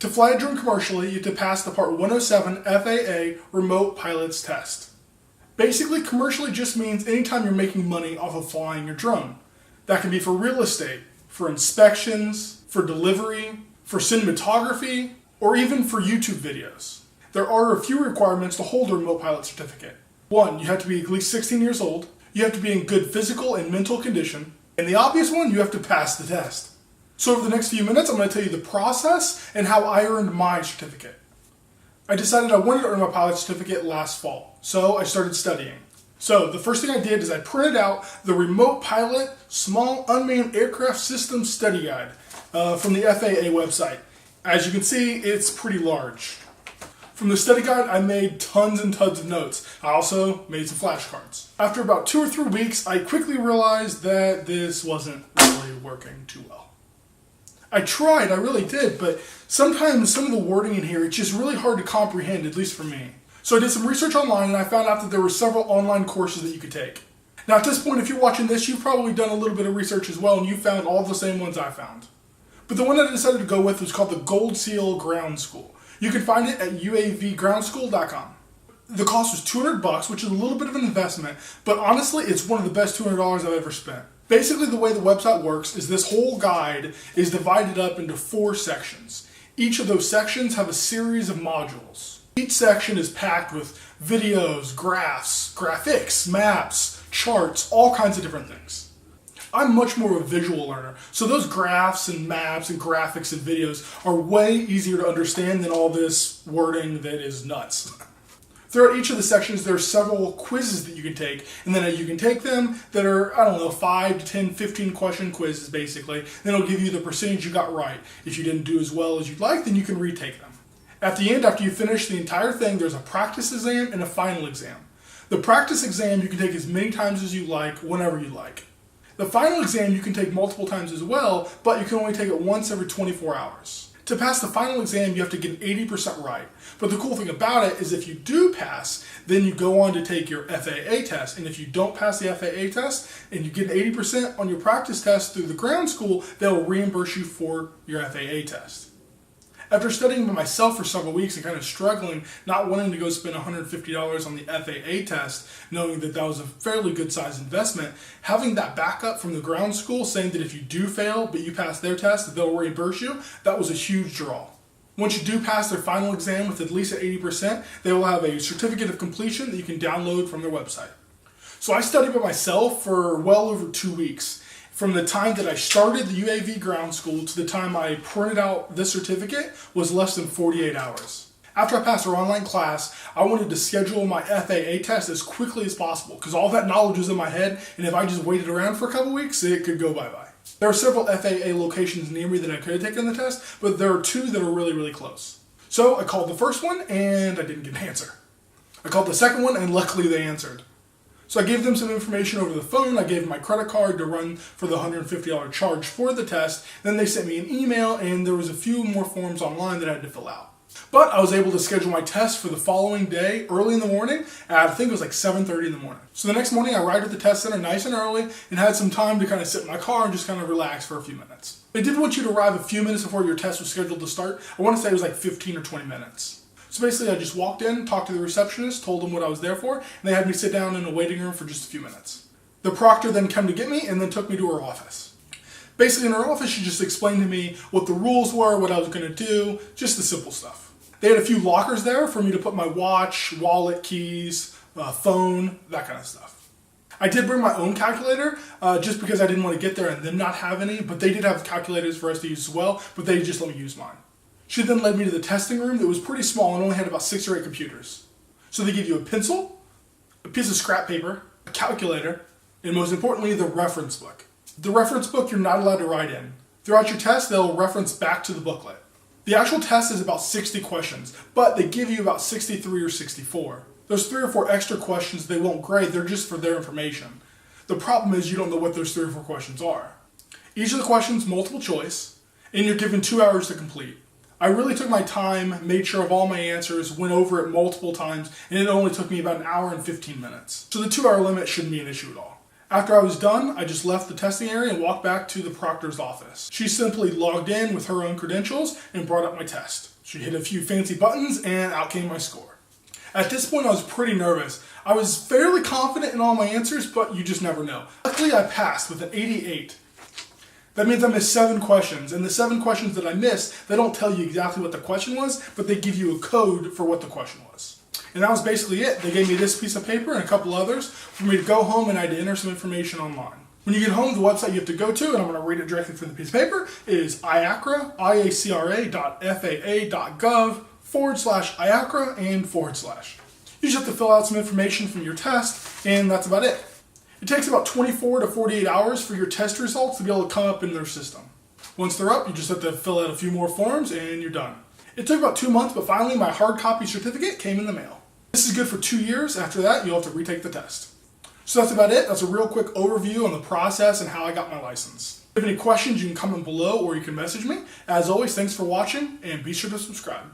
To fly a drone commercially, you have to pass the Part 107 FAA Remote Pilot's Test. Basically, commercially just means anytime you're making money off of flying your drone. That can be for real estate, for inspections, for delivery, for cinematography, or even for YouTube videos. There are a few requirements to hold a remote pilot certificate. 1, you have to be at least 16 years old, you have to be in good physical and mental condition, and the obvious one, you have to pass the test. So over the next few minutes, I'm going to tell you the process and how I earned my certificate. I decided I wanted to earn my pilot certificate last fall, so I started studying. So the first thing I did is I printed out the Remote Pilot Small Unmanned Aircraft Systems Study Guide from the FAA website. As you can see, it's pretty large. From the study guide, I made tons and tons of notes. I also made some flashcards. After about 2 or 3 weeks, I quickly realized that this wasn't really working too well. I tried, I really did, but sometimes some of the wording in here, it's just really hard to comprehend, at least for me. So I did some research online and I found out that there were several online courses that you could take. Now at this point, if you're watching this, you've probably done a little bit of research as well and you found all the same ones I found. But the one that I decided to go with was called the Gold Seal Ground School. You can find it at uavgroundschool.com. The cost was $200, which is a little bit of an investment, but honestly, it's one of the best $200 I've ever spent. Basically, the way the website works is this whole guide is divided up into 4 sections. Each of those sections have a series of modules. Each section is packed with videos, graphs, graphics, maps, charts, all kinds of different things. I'm much more of a visual learner, so those graphs and maps and graphics and videos are way easier to understand than all this wording that is nuts. Throughout each of the sections, there are several quizzes that you can take, and then you can take them that are, 5 to 10, 15 question quizzes basically. Then it'll give you the percentage you got right. If you didn't do as well as you'd like, then you can retake them. At the end, after you finish the entire thing, there's a practice exam and a final exam. The practice exam you can take as many times as you like, whenever you like. The final exam you can take multiple times as well, but you can only take it once every 24 hours. To pass the final exam, you have to get 80% right. But the cool thing about it is if you do pass, then you go on to take your FAA test. And if you don't pass the FAA test and you get 80% on your practice test through the ground school, they'll reimburse you for your FAA test. After studying by myself for several weeks and kind of struggling, not wanting to go spend $150 on the FAA test, knowing that that was a fairly good sized investment, having that backup from the ground school saying that if you do fail but you pass their test, that they'll reimburse you, that was a huge draw. Once you do pass their final exam with at least 80%, they will have a certificate of completion that you can download from their website. So I studied by myself for well over 2 weeks. From the time that I started the UAV ground school to the time I printed out this certificate was less than 48 hours. After I passed our online class, I wanted to schedule my FAA test as quickly as possible because all that knowledge was in my head, and if I just waited around for a couple weeks, it could go bye-bye. There are several FAA locations near me that I could have taken the test, but there are 2 that are really, really close. So I called the first one and I didn't get an answer. I called the second one and luckily they answered. So I gave them some information over the phone. I gave them my credit card to run for the $150 charge for the test. Then they sent me an email and there was a few more forms online that I had to fill out. But I was able to schedule my test for the following day, early in the morning, at I think it was like 7:30 in the morning. So the next morning I arrived at the test center nice and early and had some time to kind of sit in my car and just kind of relax for a few minutes. They did want you to arrive a few minutes before your test was scheduled to start. I want to say it was like 15 or 20 minutes. So basically I just walked in, talked to the receptionist, told them what I was there for, and they had me sit down in a waiting room for just a few minutes. The proctor then came to get me and then took me to her office. Basically in her office she just explained to me what the rules were, what I was going to do, just the simple stuff. They had a few lockers there for me to put my watch, wallet, keys, phone, that kind of stuff. I did bring my own calculator just because I didn't want to get there and then not have any, but they did have calculators for us to use as well, but they just let me use mine. She then led me to the testing room that was pretty small and only had about 6 or 8 computers. So they give you a pencil, a piece of scrap paper, a calculator, and most importantly, the reference book. The reference book you're not allowed to write in. Throughout your test, they'll reference back to the booklet. The actual test is about 60 questions, but they give you about 63 or 64. There's 3 or 4 extra questions they won't grade, they're just for their information. The problem is you don't know what those 3 or 4 questions are. Each of the questions multiple choice, and you're given 2 hours to complete. I really took my time, made sure of all my answers, went over it multiple times, and it only took me about 1 hour and 15 minutes. So the 2-hour limit shouldn't be an issue at all. After I was done, I just left the testing area and walked back to the proctor's office. She simply logged in with her own credentials and brought up my test. She hit a few fancy buttons and out came my score. At this point I was pretty nervous. I was fairly confident in all my answers, but you just never know. Luckily I passed with an 88. That means I missed 7 questions, and the 7 questions that I missed, they don't tell you exactly what the question was, but they give you a code for what the question was. And that was basically it. They gave me this piece of paper and a couple others for me to go home and I had to /enter some information online. When you get home, the website you have to go to, and I'm going to read it directly from the piece of paper, is iacra.faa.gov/IACRA and /. You just have to fill out some information from your test, and that's about it. It takes about 24 to 48 hours for your test results to be able to come up in their system. Once they're up, you just have to fill out a few more forms and you're done. It took about 2 months, but finally my hard copy certificate came in the mail. This is good for 2 years. After that, you'll have to retake the test. So that's about it. That's a real quick overview on the process and how I got my license. If you have any questions, you can comment below or you can message me. As always, thanks for watching and be sure to subscribe.